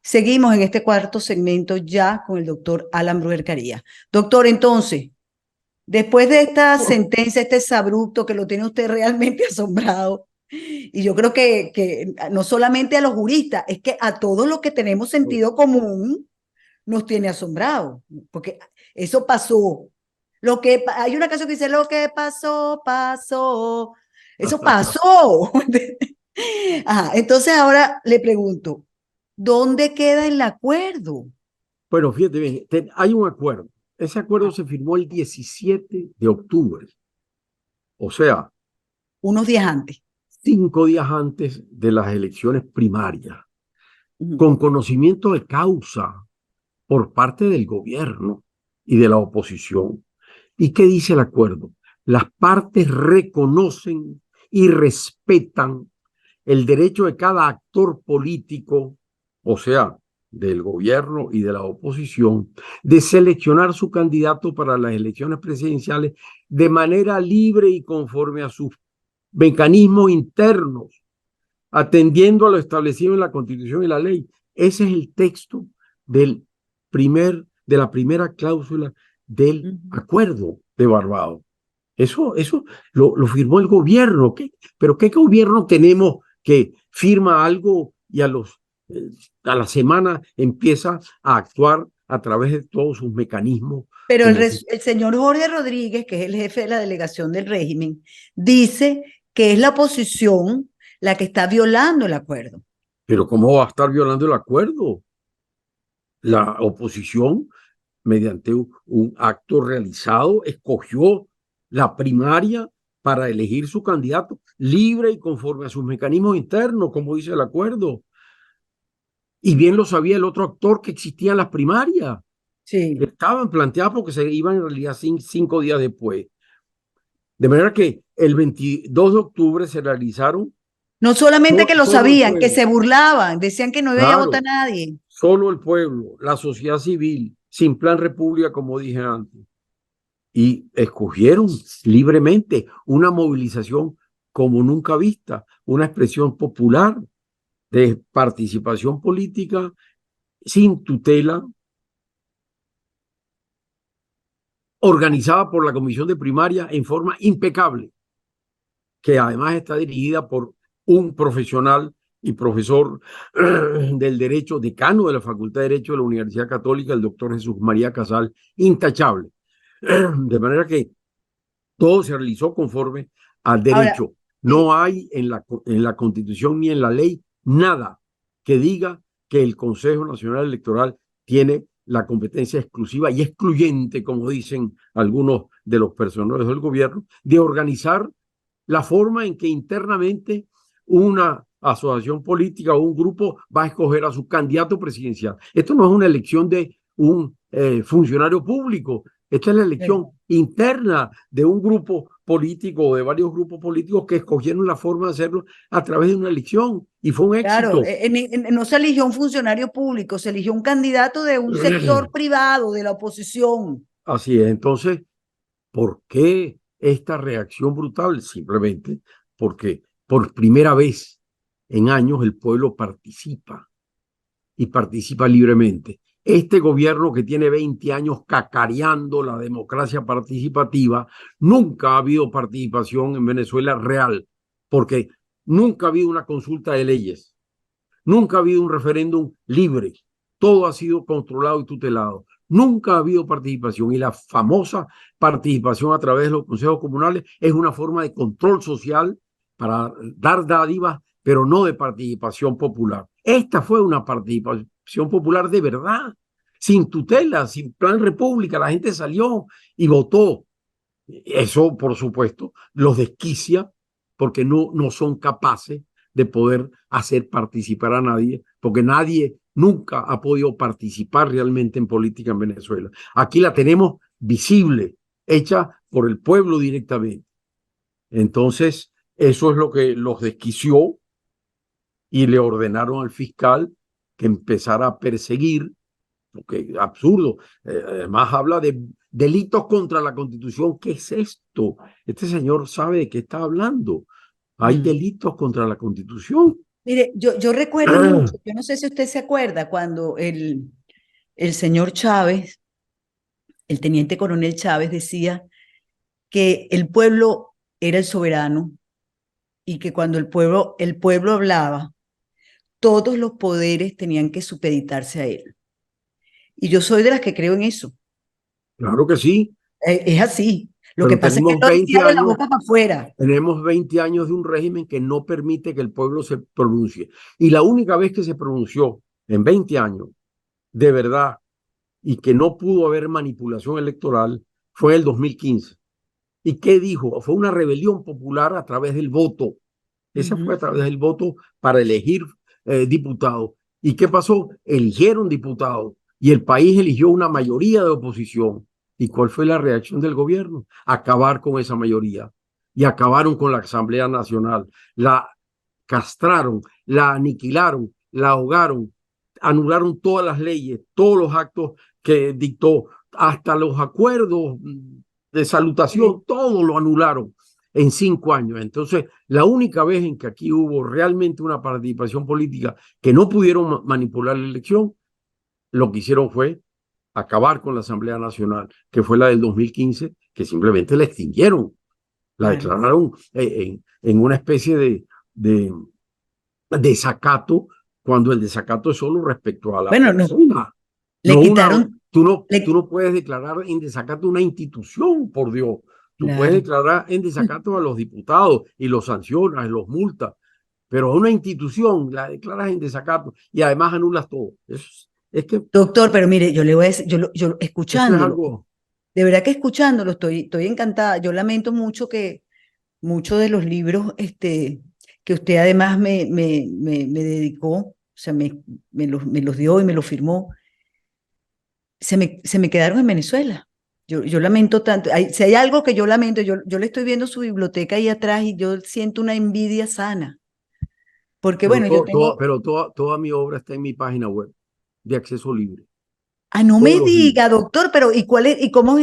Seguimos en este cuarto segmento ya con el doctor Alan Brujer Carías. Doctor, entonces, después de esta sentencia, este exabrupto que lo tiene usted realmente asombrado, y yo creo que no solamente a los juristas, es que a todos los que tenemos sentido común nos tiene asombrado, porque eso pasó. Hay una canción que dice, lo que pasó, pasó. Eso pasó. Ajá, entonces ahora le pregunto, ¿dónde queda el acuerdo? Bueno, fíjate bien, hay un acuerdo. Ese acuerdo se firmó el 17 de octubre, o sea, Unos días antes. 5 días antes de las elecciones primarias, Ujú. con conocimiento de causa por parte del gobierno y de la oposición. ¿Y qué dice el acuerdo? Las partes reconocen y respetan el derecho de cada actor político, o sea, del gobierno y de la oposición, de seleccionar su candidato para las elecciones presidenciales de manera libre y conforme a sus mecanismos internos, atendiendo a lo establecido en la Constitución y la ley. Ese es el texto de la primera cláusula del Ujú. acuerdo de Barbados. Eso lo firmó el gobierno. ¿Pero qué gobierno tenemos que firma algo y a la semana empieza a actuar a través de todos sus mecanismos? Pero Como, el señor Jorge Rodríguez, que es el jefe de la delegación del régimen, dice que es la oposición la que está violando el acuerdo. pero ¿cómo va a estar violando el acuerdo? La oposición, mediante un acto realizado, escogió la primaria para elegir su candidato libre y conforme a sus mecanismos internos, como dice el acuerdo. Y bien lo sabía el otro actor que existían las primarias. Sí. Estaban planteadas porque se iban en realidad 5 días después. De manera que el 22 de octubre se realizaron No solamente que lo solo el sabían, que pueblo. se burlaban, decían que no iba a votar Claro, nadie. solo el pueblo, la sociedad civil, sin plan república, como dije antes. Y escogieron libremente una movilización como nunca vista, una expresión popular de participación política sin tutela, organizada por la comisión de primaria en forma impecable, que además está dirigida por un profesional y profesor del Derecho, decano de la Facultad de Derecho de la Universidad Católica, el doctor Jesús María Casal, intachable. De manera que todo se realizó conforme al Ahora, derecho. No hay en la Constitución ni en la ley nada que diga que el Consejo Nacional Electoral tiene la competencia exclusiva y excluyente, como dicen algunos de los personeros del gobierno, de organizar la forma en que internamente una asociación política o un grupo va a escoger a su candidato presidencial. Esto no es una elección de un funcionario público, esta es la elección interna de un grupo político o de varios grupos políticos que escogieron la forma de hacerlo a través de una elección y fue un claro, éxito. no se eligió un funcionario público, se eligió un candidato de un sector privado de la oposición. Así es. Entonces, ¿por qué esta reacción brutal? Simplemente porque por primera vez en años el pueblo participa y participa libremente. Este gobierno que tiene 20 años cacareando la democracia participativa, nunca ha habido participación en Venezuela real, porque nunca ha habido una consulta de leyes, nunca ha habido un referéndum libre, todo ha sido controlado y tutelado. Nunca ha habido participación y la famosa participación a través de los consejos comunales es una forma de control social para dar dádivas, pero no de participación popular. Esta fue una participación popular de verdad, sin tutela, sin plan república. La gente salió y votó. Eso, por supuesto, los desquicia porque no son capaces de poder hacer participar a nadie, porque nadie nunca ha podido participar realmente en política en Venezuela. Aquí la tenemos visible, hecha por el pueblo directamente. Entonces, eso es lo que los desquició y le ordenaron al fiscal que empezara a perseguir, porque absurdo. Además habla de delitos contra la Constitución. ¿Qué es esto? Este señor sabe de qué está hablando. Hay delitos contra la Constitución. Mire, yo recuerdo mucho, yo no sé si usted se acuerda, cuando el señor Chávez, el teniente coronel Chávez, decía que el pueblo era el soberano y que cuando el pueblo hablaba, todos los poderes tenían que supeditarse a él. Y yo soy de las que creo en eso. Claro que sí, Es así. Lo que pero pasa es que él lo decía de la boca para afuera. tenemos 20 años de un régimen que no permite que el pueblo se pronuncie. Y la única vez que se pronunció en 20 años, de verdad, y que no pudo haber manipulación electoral, fue en el 2015. ¿Y qué dijo? Fue una rebelión popular a través del voto. Esa fue a través del voto para elegir diputados. ¿Y qué pasó? Eligieron diputados y el país eligió una mayoría de oposición. ¿Y cuál fue la reacción del gobierno? Acabar con esa mayoría. Y acabaron con la Asamblea Nacional. La castraron, la aniquilaron, la ahogaron, anularon todas las leyes, todos los actos que dictó, hasta los acuerdos de salutación, todo lo anularon en 5 años. Entonces, la única vez en que aquí hubo realmente una participación política que no pudieron manipular la elección, lo que hicieron fue acabar con la Asamblea Nacional, que fue la del 2015, que simplemente la extinguieron, la Claro. declararon en una especie de desacato, cuando el desacato es solo respecto a la Bueno, no, persona. le No quitaron, tú le, no puedes declarar en desacato una institución, por Dios. Tú puedes claro. declarar en desacato a los diputados y los sancionas, los multas, pero a una institución la declaras en desacato y además anulas todo. Es que Doctor, pero mire, yo le voy a decir, yo eso es escuchándolo, algo, de verdad que escuchándolo estoy encantada. Yo lamento mucho que muchos de los libros que usted además me dedicó, o sea, me los dio y me los firmó, se me quedaron en Venezuela. Yo lamento tanto. Si hay algo que yo lamento, yo le estoy viendo su biblioteca ahí atrás y yo siento una envidia sana. Porque pero, bueno, yo tengo. toda mi obra está en mi página web de acceso libre. Ah, no Todos me los libros. diga, doctor, pero ¿y cuál es, y cómo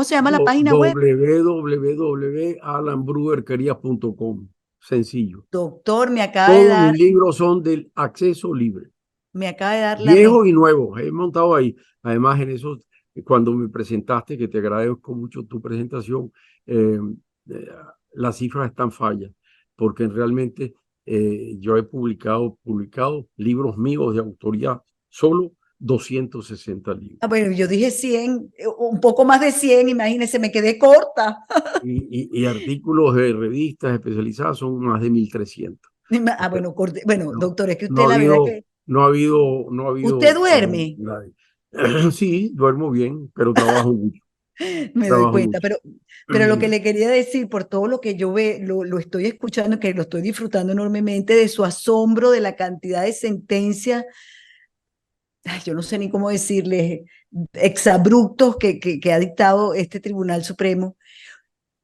se llama la página web? www.alanbruguerquerías.com. Sencillo. Doctor, me acaba de Todos mis dar, libros son del acceso libre, me acaba de dar la mejor. viejos y nuevos. He montado ahí. Además, en eso, cuando me presentaste, que te agradezco mucho tu presentación, eh, eh, las cifras están fallas, porque realmente yo he publicado libros míos de autoría, solo 260 libros. Ah, bueno, yo dije 100, un poco más de 100, imagínese, me quedé corta. Y artículos de revistas especializadas son más de 1.300. Ah, bueno, bueno, No, doctor, es que no usted ha la verdad habido, que no ha usted habido duerme, nadie. Sí, duermo bien, pero trabajo mucho, me doy trabajo cuenta, mucho. pero lo que le quería decir, por todo lo que yo lo estoy escuchando, que lo estoy disfrutando enormemente de su asombro de la cantidad de sentencias, ay, yo no sé ni cómo decirle, exabruptos que ha dictado este Tribunal Supremo.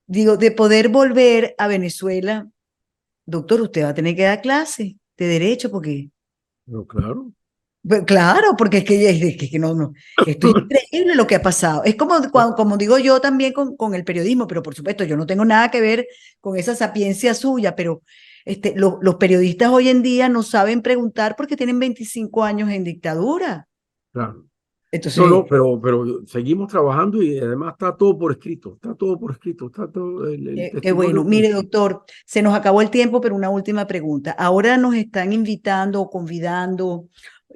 Digo, de poder volver a Venezuela, doctor, usted va a tener que dar clase de derecho, porque, Pero claro, pues, claro, porque es que no, esto es increíble lo que ha pasado. Es como digo yo también con el periodismo, pero por supuesto, yo no tengo nada que ver con esa sapiencia suya, pero los periodistas hoy en día no saben preguntar porque tienen 25 años en dictadura. claro. No, no, Entonces, pero seguimos trabajando y además está todo por escrito, está todo por escrito, está todo el qué bueno. testimonio por Mire, escrito. doctor, se nos acabó el tiempo, pero una última pregunta. Ahora nos están invitando o convidando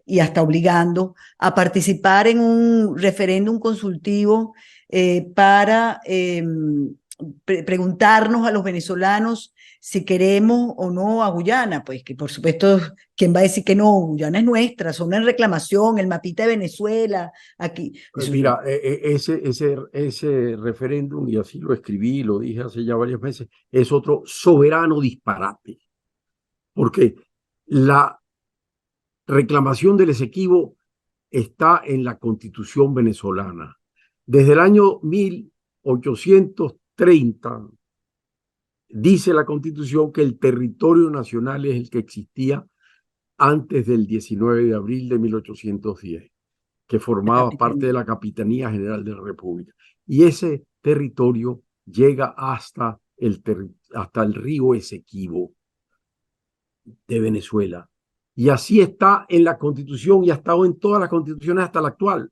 y hasta obligando a participar en un referéndum consultivo para preguntarnos a los venezolanos si queremos o no a Guyana. Pues que por supuesto, ¿quién va a decir que no? Guyana es nuestra, son en reclamación, el mapita de Venezuela, aquí. Eso, Mira, ese referéndum, y así lo escribí, lo dije hace ya varias veces, es otro soberano disparate, porque la reclamación del Esequibo está en la Constitución venezolana. Desde el año 1830 dice la Constitución que el territorio nacional es el que existía antes del 19 de abril de 1810, que la formaba parte de capitanía. la Capitanía General de la República. Y ese territorio llega hasta el río Esequibo. de Venezuela. Y así está en la Constitución y ha estado en todas las constituciones hasta la actual.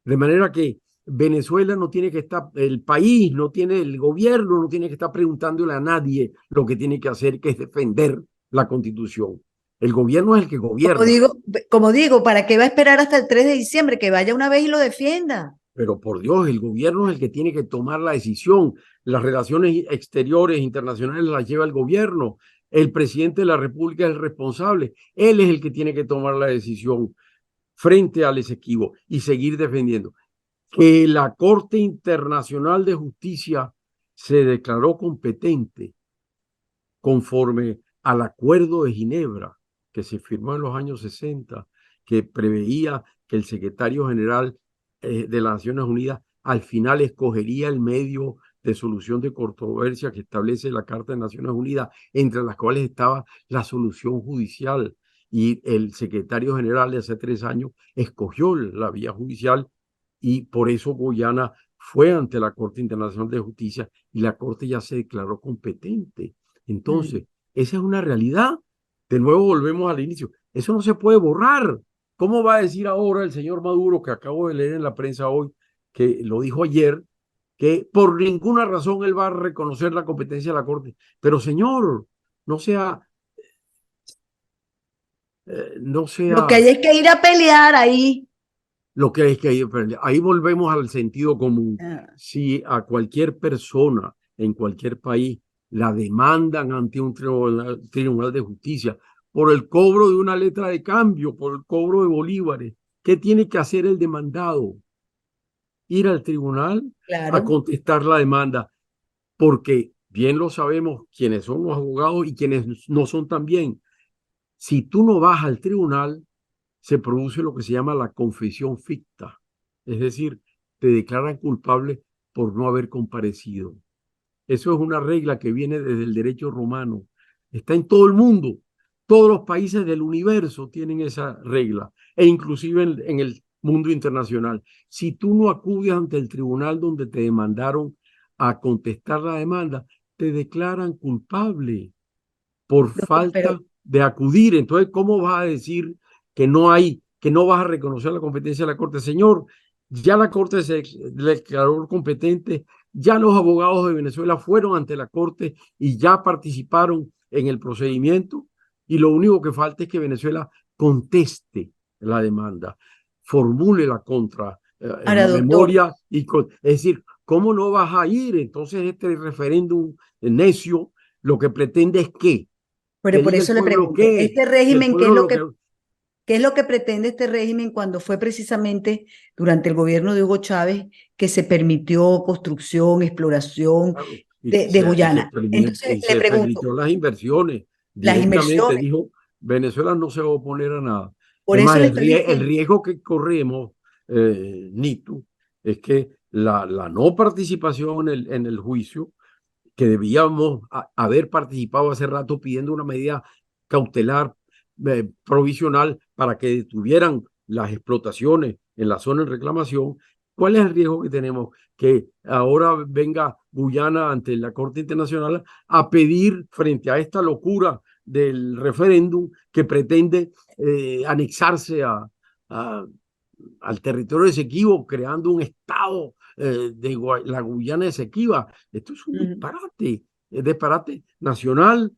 De manera que Venezuela no tiene que estar, el país no tiene, el gobierno no tiene que estar preguntándole a nadie lo que tiene que hacer, que es defender la Constitución. El gobierno es el que Como gobierna. digo, como digo, ¿para qué va a esperar hasta el 3 de diciembre? Que vaya una vez y lo defienda. Pero por Dios, el gobierno es el que tiene que tomar la decisión. Las relaciones exteriores, internacionales, las lleva el gobierno. El presidente de la República es el responsable. Él es el que tiene que tomar la decisión frente al Esequibo y seguir defendiendo. Que la Corte Internacional de Justicia se declaró competente conforme al Acuerdo de Ginebra que se firmó en los años 60, que preveía que el secretario general de las Naciones Unidas al final escogería el medio de solución de controversia que establece la Carta de Naciones Unidas, entre las cuales estaba la solución judicial. Y el secretario general de hace 3 años escogió la vía judicial y por eso Guyana fue ante la Corte Internacional de Justicia y la Corte ya se declaró competente. Entonces, esa es una realidad. De nuevo volvemos al inicio. Eso no se puede borrar. ¿Cómo va a decir ahora el señor Maduro, que acabo de leer en la prensa hoy, que lo dijo ayer, que por ninguna razón él va a reconocer la competencia de la Corte? Pero señor, no sea, no Lo que sea hay es que ir a pelear ahí. lo que es que ahí volvemos al sentido común. Ah, Si a cualquier persona en cualquier país la demandan ante un tribunal de justicia por el cobro de una letra de cambio, por el cobro de bolívares, ¿qué tiene que hacer el demandado? Ir al tribunal a claro. contestar la demanda, porque bien lo sabemos quienes son los abogados y quienes no son también. Si tú no vas al tribunal, se produce lo que se llama la confesión ficta, es decir, te declaran culpable por no haber comparecido. Eso es una regla que viene desde el derecho romano. Está en todo el mundo. Todos los países del universo tienen esa regla, e inclusive en el mundo internacional. Si tú no acudes ante el tribunal donde te demandaron a contestar la demanda, te declaran culpable por Doctor, falta de acudir. Entonces, ¿cómo vas a decir que no hay, que no vas a reconocer la competencia de la Corte? Señor, ya la Corte se declaró competente, ya los abogados de Venezuela fueron ante la Corte y ya participaron en el procedimiento, y lo único que falta es que Venezuela conteste la demanda, formule la contra ahora, doctor, memoria, es decir, ¿cómo no vas a ir? Entonces este referéndum necio lo que pretende es que pero por diga el eso le pueblo pregunto, qué, este y el régimen, pueblo lo que... qué es lo que pretende este régimen cuando fue precisamente durante el gobierno de Hugo Chávez que se permitió construcción, exploración Claro, de Guyana? Entonces y le se pregunto, permitió las inversiones las directamente, inversiones, dijo, Venezuela no se va a oponer a nada. por Es eso más, le estoy el diciendo, riesgo que corremos, Nito, es que la no participación en el juicio, que debíamos haber participado hace rato pidiendo una medida cautelar provisional para que detuvieran las explotaciones en la zona de reclamación. ¿Cuál es el riesgo que tenemos? Que ahora venga Guyana ante la Corte Internacional a pedir, frente a esta locura del referéndum que pretende anexarse al territorio de Esequibo, creando un estado de la Guyana Esequiba. Esto es un disparate, es disparate nacional,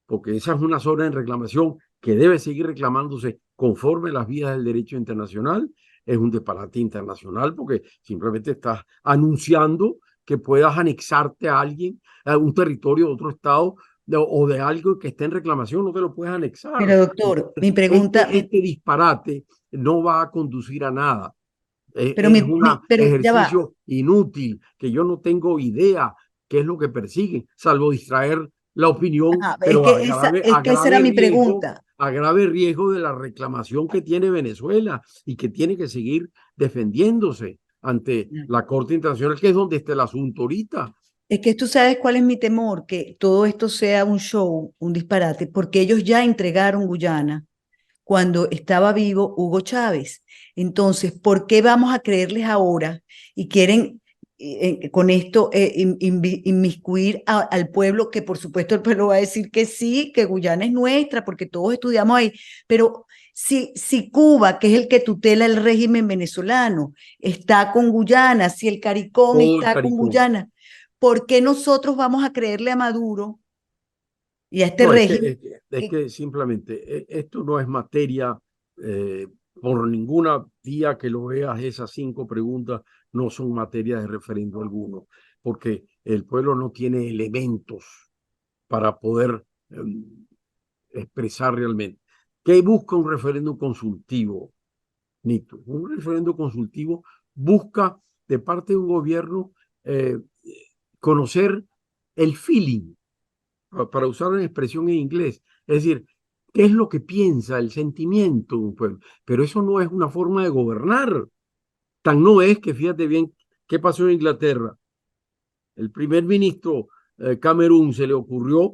porque esa es una zona en reclamación que debe seguir reclamándose conforme las vías del derecho internacional. Es un disparate internacional porque simplemente estás anunciando que puedas anexarte a alguien, a un territorio de otro estado o de algo que esté en reclamación, no te lo puedes anexar. pero doctor, mi pregunta, Este disparate no va a conducir a nada. pero Es un pero ya va, ejercicio inútil que yo no tengo idea qué es lo que persiguen, salvo distraer la opinión, ajá, pero es que esa era mi pregunta. a grave riesgo de la reclamación que tiene Venezuela y que tiene que seguir defendiéndose ante la Corte Internacional, que es donde está el asunto ahorita. Es que tú sabes cuál es mi temor, que todo esto sea un show, un disparate, porque ellos ya entregaron Guyana cuando estaba vivo Hugo Chávez. Entonces, ¿por qué vamos a creerles ahora y quieren con esto inmiscuir al pueblo, que por supuesto el pueblo va a decir que sí, que Guyana es nuestra, porque todos estudiamos ahí, pero si Cuba, que es el que tutela el régimen venezolano, está con Guyana, si el CARICOM Todo el está con CARICOM. Guyana, ¿por qué nosotros vamos a creerle a Maduro y a este No, régimen? es que simplemente esto no es materia, eh, por ninguna vía que lo veas, esas 5 preguntas no son materia de referendo alguno, porque el pueblo no tiene elementos para poder expresar realmente. ¿Qué busca un referéndum consultivo, Nito? Un referéndum consultivo busca de parte de un gobierno eh, conocer el feeling, para usar una expresión en inglés, es decir, qué es lo que piensa, el sentimiento de un pueblo. Pero eso no es una forma de gobernar. Tan no es que, fíjate bien, qué pasó en Inglaterra. El primer ministro Camerún se le ocurrió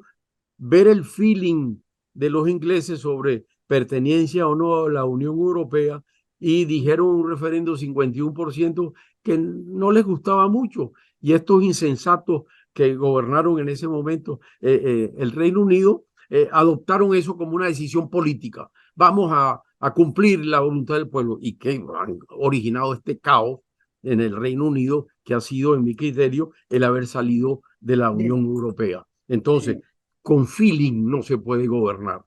ver el feeling de los ingleses sobre pertenencia o no a la Unión Europea y dijeron un referendo 51% que no les gustaba mucho. Y estos insensatos que gobernaron en ese momento el Reino Unido adoptaron eso como una decisión política. Vamos a cumplir la voluntad del pueblo y que han originado este caos en el Reino Unido, que ha sido, en mi criterio, el haber salido de la Unión Europea. Entonces, con feeling no se puede gobernar.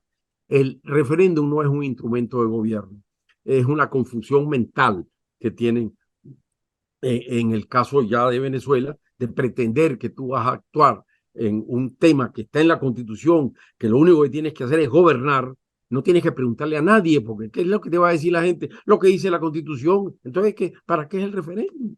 El referéndum no es un instrumento de gobierno, es una confusión mental que tienen en el caso ya de Venezuela, de pretender que tú vas a actuar en un tema que está en la Constitución, que lo único que tienes que hacer es gobernar. No tienes que preguntarle a nadie, porque ¿qué es lo que te va a decir la gente? Lo que dice la Constitución. Entonces, ¿para qué es el referéndum?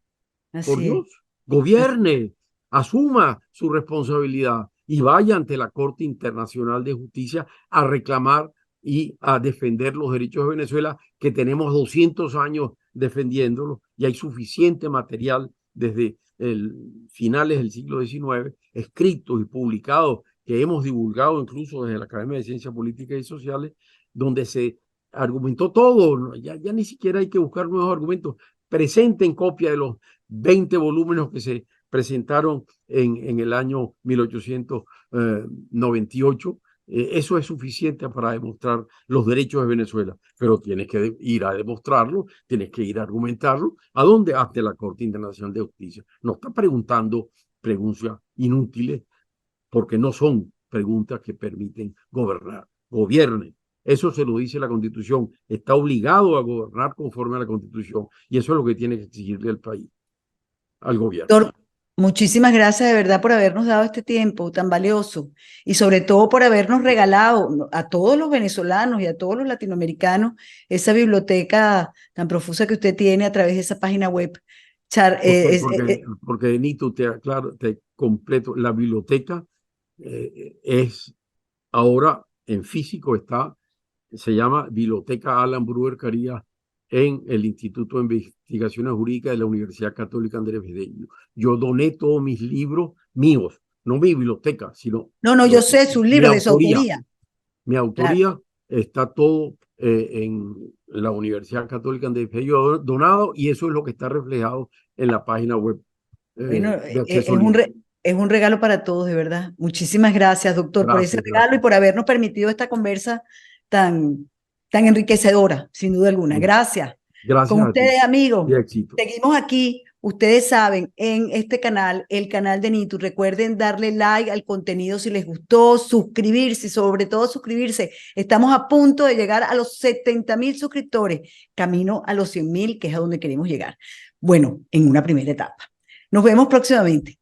Por Así es. Dios, gobierne, asuma su responsabilidad y vaya ante la Corte Internacional de Justicia a reclamar y a defender los derechos de Venezuela, que tenemos 200 años defendiéndolos y hay suficiente material desde finales del siglo XIX, escritos y publicados, que hemos divulgado incluso desde la Academia de Ciencias Políticas y Sociales, donde se argumentó todo. Ya ni siquiera hay que buscar nuevos argumentos. Presenten copia de los 20 volúmenes que se presentaron en el año 1898. Eso es suficiente para demostrar los derechos de Venezuela, pero tienes que ir a demostrarlo, tienes que ir a argumentarlo. ¿A dónde? Ante la Corte Internacional de Justicia. No está preguntando preguntas inútiles, porque no son preguntas que permiten gobernar. Gobierne. Eso se lo dice la Constitución. Está obligado a gobernar conforme a la Constitución, y eso es lo que tiene que exigirle al país, al gobierno. Doctor, muchísimas gracias de verdad por habernos dado este tiempo tan valioso y sobre todo por habernos regalado a todos los venezolanos y a todos los latinoamericanos esa biblioteca tan profusa que usted tiene a través de esa página web. Porque Nito, te completo, la biblioteca es ahora en físico, se llama Biblioteca Alan Brewer Carías, en el Instituto de Investigaciones Jurídicas de la Universidad Católica Andrés Bello. Yo doné todos mis libros míos, no mi biblioteca, sino No, yo sé sus mi libros de su autoría. autoría. Mi Claro. autoría está todo en la Universidad Católica Andrés Bello donado, y eso es lo que está reflejado en la página web Bueno, de acceso libre. es un regalo para todos, de verdad. Muchísimas gracias, doctor, por ese Gracias, regalo y gracias. por habernos permitido esta conversa tan enriquecedora, sin duda alguna. Gracias. Con Gracias a ti ustedes, y amigos, éxito. seguimos aquí. Ustedes saben, en este canal, el canal de Nitu, recuerden darle like al contenido si les gustó, suscribirse, sobre todo suscribirse. Estamos a punto de llegar a los 70,000 suscriptores, camino a los 100,000, que es a donde queremos llegar. Bueno, en una primera etapa. Nos vemos próximamente.